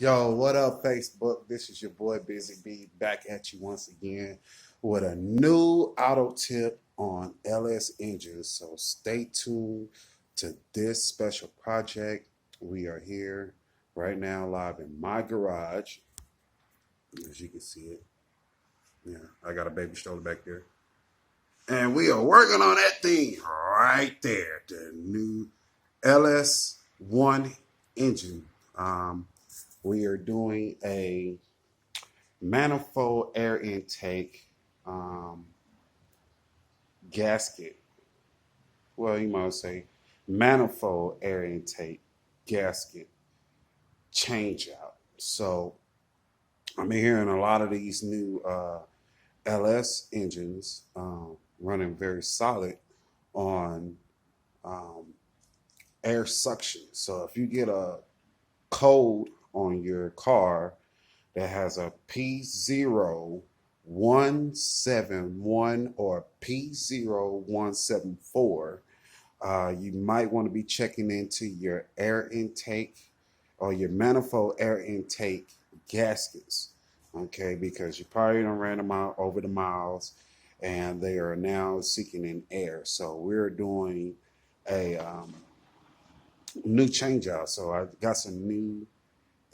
Yo, what up, Facebook? This is your boy Busy B back at you once again with a new auto tip on LS engines. So stay tuned to this special project. We are here right now live in my garage. As you can see it. Yeah, I got a baby stroller back there. And we are working on that thing right there. The new LS1 engine. We are doing a manifold air intake gasket. Well, you might say manifold air intake gasket change out. So I'm hearing a lot of these new LS engines running very solid on um, air suction. So if you get a code on your car that has a P0171 or P0174, you might want to be checking into your air intake or your manifold air intake gaskets, okay? Because you probably done ran them out over the miles and they are now seeking in air. So we're doing a new change out. So I got some new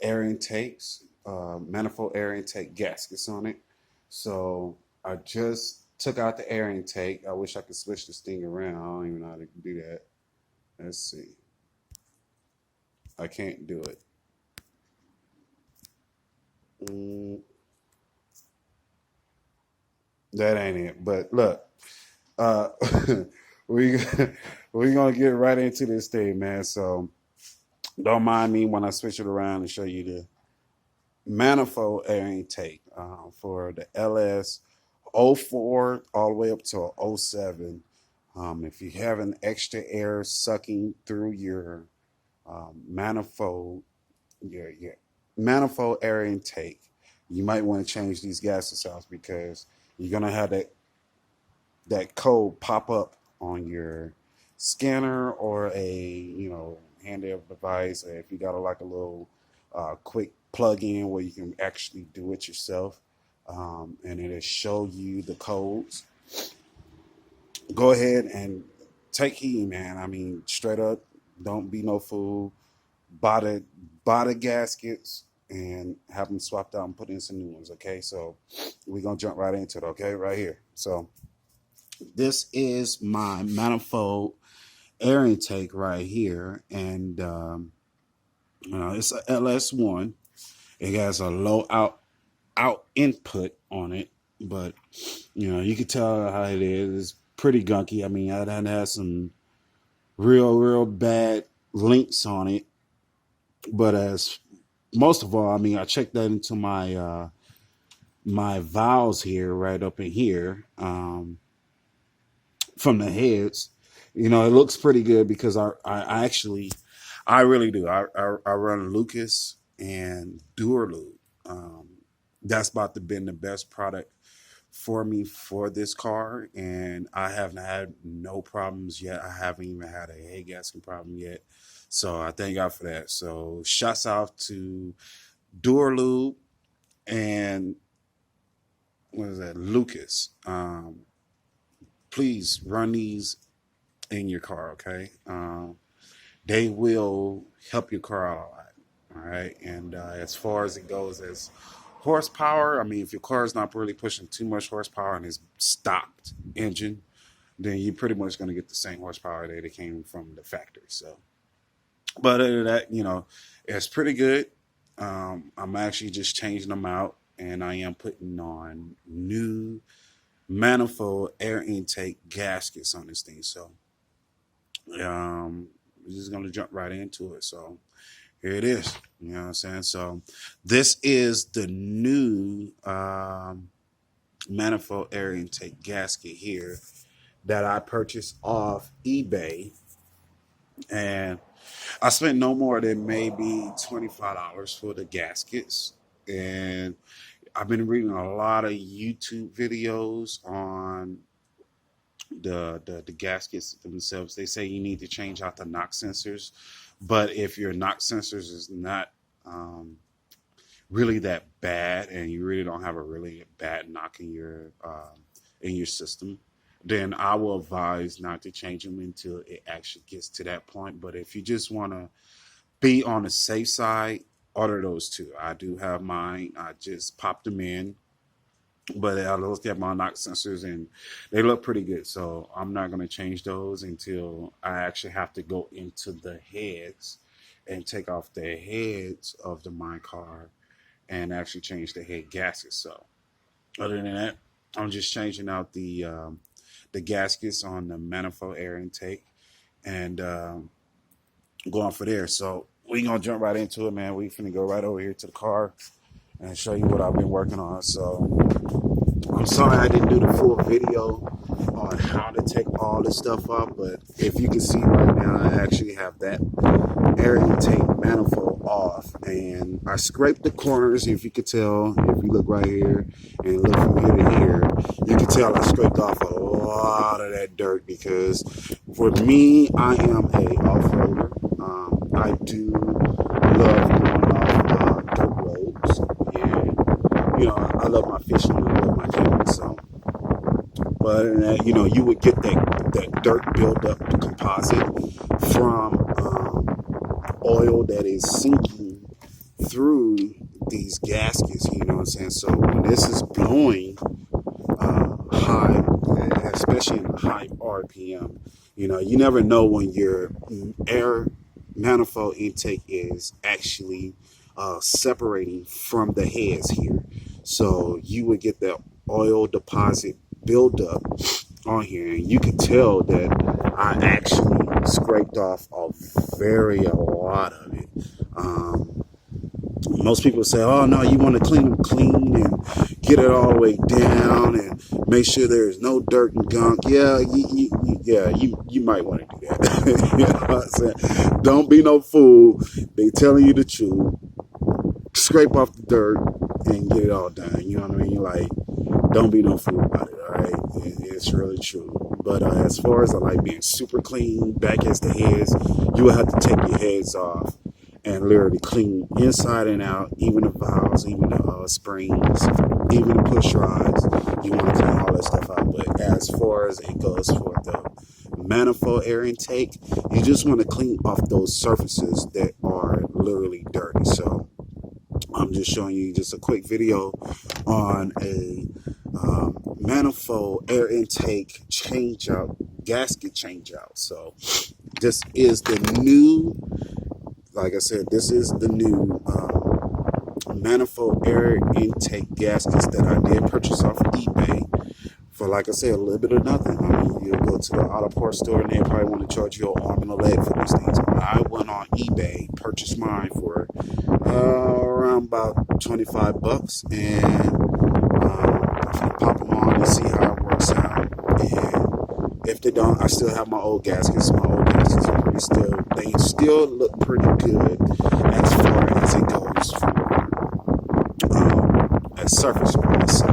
air intakes, manifold air intake gaskets on it. So I just took out the air intake. I wish I could switch this thing around. I don't even know how to do that. Let's see. I can't do it. That ain't it. But look, uh, we we're gonna get right into this thing, man. So don't mind me when I switch it around and show you the manifold air intake for the LS 04 all the way up to 07. If you have an extra air sucking through your manifold, your manifold air intake, you might want to change these gases out because you're gonna have that code pop up on your scanner or a handheld device. If you got like a little quick plug-in where you can actually do it yourself, and it'll show you the codes. Go ahead and take heed, man. I mean, straight up, don't be no fool. Buy the gaskets and have them swapped out and put in some new ones. Okay, so we're gonna jump right into it. Okay, right here. So this is my manifold air intake right here, and it's a LS1. It has a low out input on it, but you can tell how it is. It's pretty gunky. I mean, I done had some real bad links on it, but as most of all, I mean, I checked that into my valves here, right up in here, from the heads. It looks pretty good because I actually, I really do. I run Lucas and Duraloop. That's about to been the best product for me for this car, and I haven't had no problems yet. I haven't even had a head gasket problem yet, so I thank God for that. So shouts out to Duraloop and what is that, Lucas. Please run these in your car, okay? They will help your car out a lot, all right? And as far as it goes as horsepower, I mean, if your car is not really pushing too much horsepower and it's stocked engine, then you're pretty much going to get the same horsepower that it came from the factory. So, but other than that, it's pretty good. I'm actually just changing them out, and I am putting on new manifold air intake gaskets on this thing. So, we're just going to jump right into it. So, here it is. You know what I'm saying? So this is the new manifold air intake gasket here that I purchased off eBay. And I spent no more than maybe $25 for the gaskets. And I've been reading a lot of YouTube videos on the gaskets themselves. They say you need to change out the knock sensors, but if your knock sensors is not really that bad, and you really don't have a really bad knock in your system, then I will advise not to change them until it actually gets to that point. But if you just want to be on the safe side, order those two. I do have mine. I just popped them in, but I looked at my knock sensors and they look pretty good. So I'm not going to change those until I actually have to go into the heads and take off the heads of the my car and actually change the head gaskets. So other than that, I'm just changing out the gaskets on the manifold air intake and going for there. So we gonna jump right into it, man. We finna go right over here to the car and show you what I've been working on. So I'm sorry I didn't do the full video on how to take all this stuff off, but if you can see right now, I actually have that air intake manifold off, and I scraped the corners. If you could tell, if you look right here and look from here to here, you can tell I scraped off a lot of that dirt, because for me, I am a off-roader. I do love going off dirt roads, and I love my fishing and I love my camping. So, but you would get that dirt buildup, the composite from oil that is sinking through these gaskets, you know what I'm saying? So when this is blowing high, especially in high RPM, you never know when your air manifold intake is actually separating from the heads here. So you would get that oil deposit buildup on here, and you can tell that I actually scraped off a lot of it. Most people say, "Oh no, you want to clean them clean and get it all the way down and make sure there's no dirt and gunk." Yeah, you might want to do that. You know what I'm saying? Don't be no fool. They telling you the truth. Scrape off the dirt and get it all done. You know what I mean? Like, don't be no fool about it. All right, it's really true. But as far as I like being super clean back as the heads, you will have to take your heads off and literally clean inside and out, even the valves, even the springs, even the push rods. You want to clean all that stuff out. But as far as it goes for the manifold air intake, you just want to clean off those surfaces that are literally dirty. So I'm just showing you just a quick video on a manifold air intake change out, gasket change out. So this is the new, like I said, this is the new manifold air intake gaskets that I did purchase off of eBay for, like I said, a little bit of nothing. I mean, you'll go to the auto parts store and they probably want to charge you an arm and a leg for these things. I went on eBay, purchased mine for around about $25, and I'm gonna pop them on and see how it works out. And if they don't, I still have my old gaskets. My old gaskets are they still look pretty good as far as it goes for a surface price. So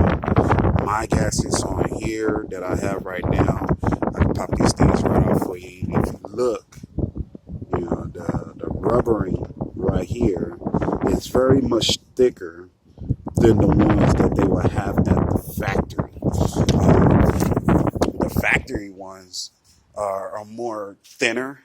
my gaskets on here that I have right now, I can pop these things right off for you. And if you look, the rubbering right here is very much thicker than the ones that they will have at the factory. The factory ones are more thinner.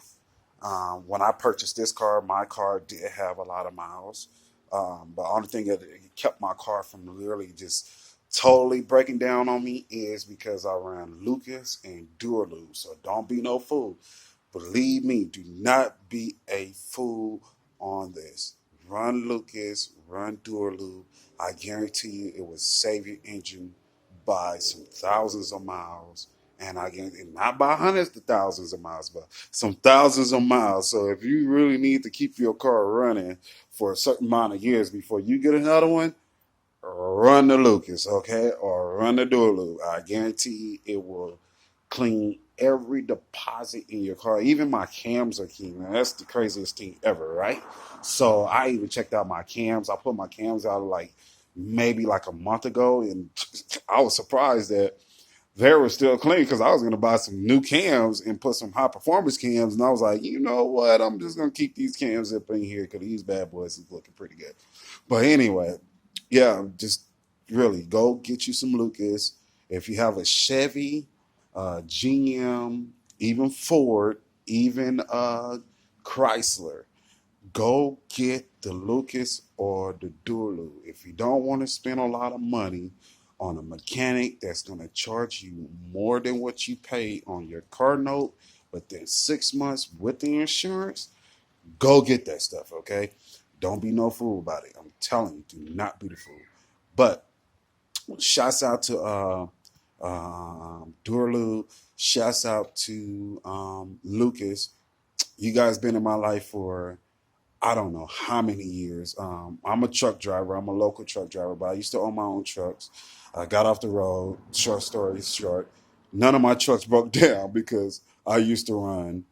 When I purchased this car, my car did have a lot of miles. But the only thing that kept my car from literally just totally breaking down on me is because I ran Lucas and Duralube. So don't be no fool. Believe me, do not be a fool on this. Run Lucas, run Duralube. I guarantee you it will save your engine by some thousands of miles. And I guarantee, not by hundreds of thousands of miles, but some thousands of miles. So if you really need to keep your car running for a certain amount of years before you get another one, run the Lucas, okay? Or run the Duralube. I guarantee you it will clean every deposit in your car. Even my cams are clean, man. That's the craziest thing ever, right? So I even checked out my cams. I put my cams out maybe a month ago, and I was surprised that they were still clean, because I was going to buy some new cams and put some high performance cams, and I was like, you know what? I'm just going to keep these cams up in here because these bad boys is looking pretty good. But anyway, yeah, just really go get you some Lucas. If you have a Chevy, GM, even Ford, even Chrysler, go get the Lucas or the Durlu. If you don't want to spend a lot of money on a mechanic that's going to charge you more than what you pay on your car note, but then 6 months with the insurance, go get that stuff, okay? Don't be no fool about it. I'm telling you, do not be the fool. But shouts out to Durlu. Shouts out to Lucas. You guys been in my life for I don't know how many years. I'm a truck driver. I'm a local truck driver, but I used to own my own trucks. I got off the road. Short story short, none of my trucks broke down because I used to run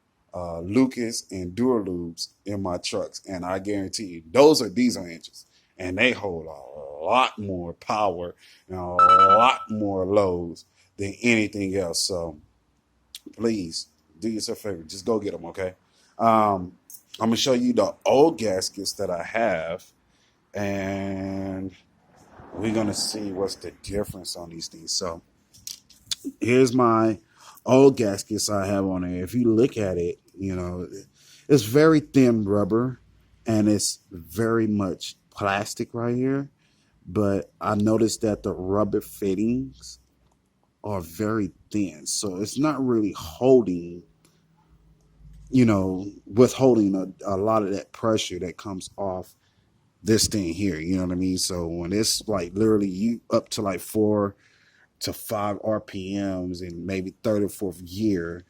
Lucas and Duralubes in my trucks, and I guarantee you, those are diesel engines, and they hold a lot more power and a lot more loads than anything else. So please do yourself a favor, just go get them, okay? I'm gonna show you the old gaskets that I have, and we're gonna see what's the difference on these things. So here's my old gaskets I have on there. If you look at it, you know, it's very thin rubber and it's very much plastic right here. But I noticed that the rubber fittings are very thin. So it's not really holding, withholding a lot of that pressure that comes off this thing here. You know what I mean? So when it's like literally you up to like 4 to 5 RPMs in maybe third or fourth gear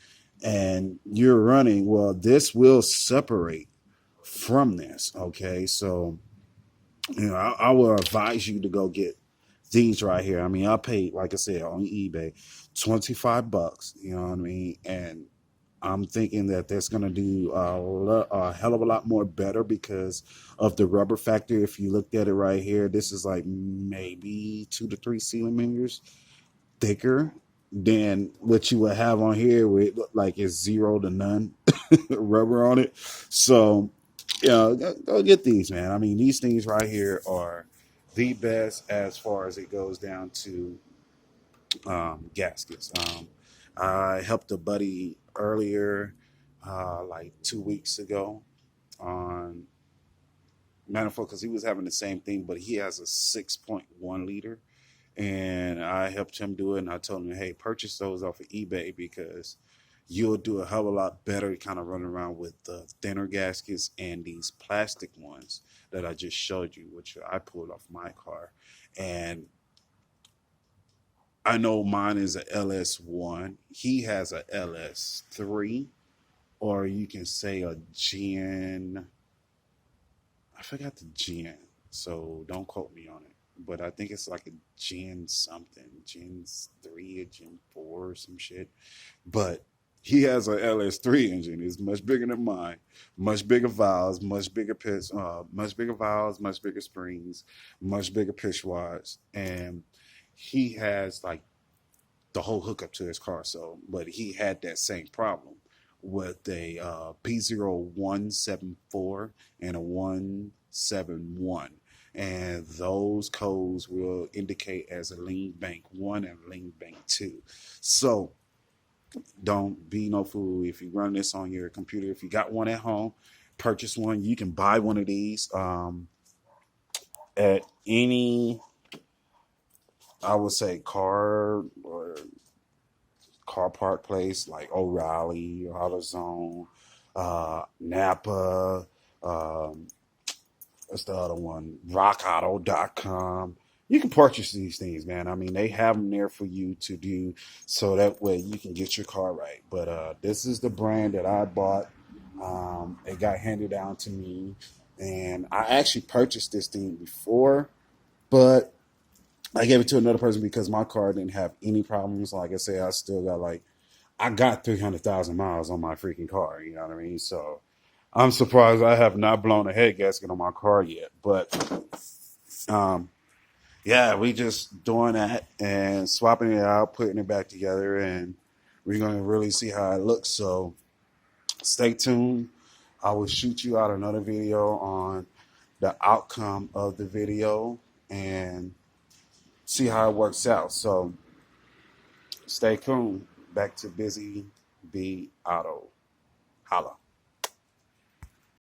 and you're running, well, this will separate from this. Okay. So, I will advise you to go get these right here. I mean, I paid, like I said, on eBay, $25, you know what I mean? And I'm thinking that that's going to do a hell of a lot more better because of the rubber factor. If you looked at it right here, this is like maybe 2 to 3 centimeters thicker than what you would have on here where it looked like it's 0 to none rubber on it. So, go get these, man. I mean, these things right here are the best as far as it goes down to gaskets. I helped a buddy earlier, like 2 weeks ago, on manifold because he was having the same thing, but he has a 6.1 liter, and I helped him do it. And I told him, hey, purchase those off of eBay because you'll do a hell of a lot better kind of running around with the thinner gaskets and these plastic ones that I just showed you, which I pulled off my car. And I know mine is a LS1. He has a LS3, or you can say a Gen. I forgot the Gen, so don't quote me on it. But I think it's like a Gen something, Gen 3 or Gen 4 or some shit. But he has a LS3 engine. It's much bigger than mine. Much bigger valves, much bigger pitch, much bigger valves, much bigger springs, much bigger pitch rods, and he has like the whole hookup to his car. So, but he had that same problem with a P0174 and a 171. And those codes will indicate as a lean bank 1 and lean bank 2. So don't be no fool. If you run this on your computer, if you got one at home, purchase one. You can buy one of these at any, I would say, car or car park place like O'Reilly, AutoZone, Napa, what's the other one? RockAuto.com. You can purchase these things, man. I mean, they have them there for you to do so that way you can get your car right. But this is the brand that I bought. It got handed down to me, and I actually purchased this thing before, but I gave it to another person because my car didn't have any problems. Like I said, I got 300,000 miles on my freaking car. You know what I mean? So I'm surprised I have not blown a head gasket on my car yet. But yeah, we just doing that and swapping it out, putting it back together, and we're going to really see how it looks. So stay tuned. I will shoot you out another video on the outcome of the video and see how it works out. So stay tuned. Back to Busy Bee Auto. Holla.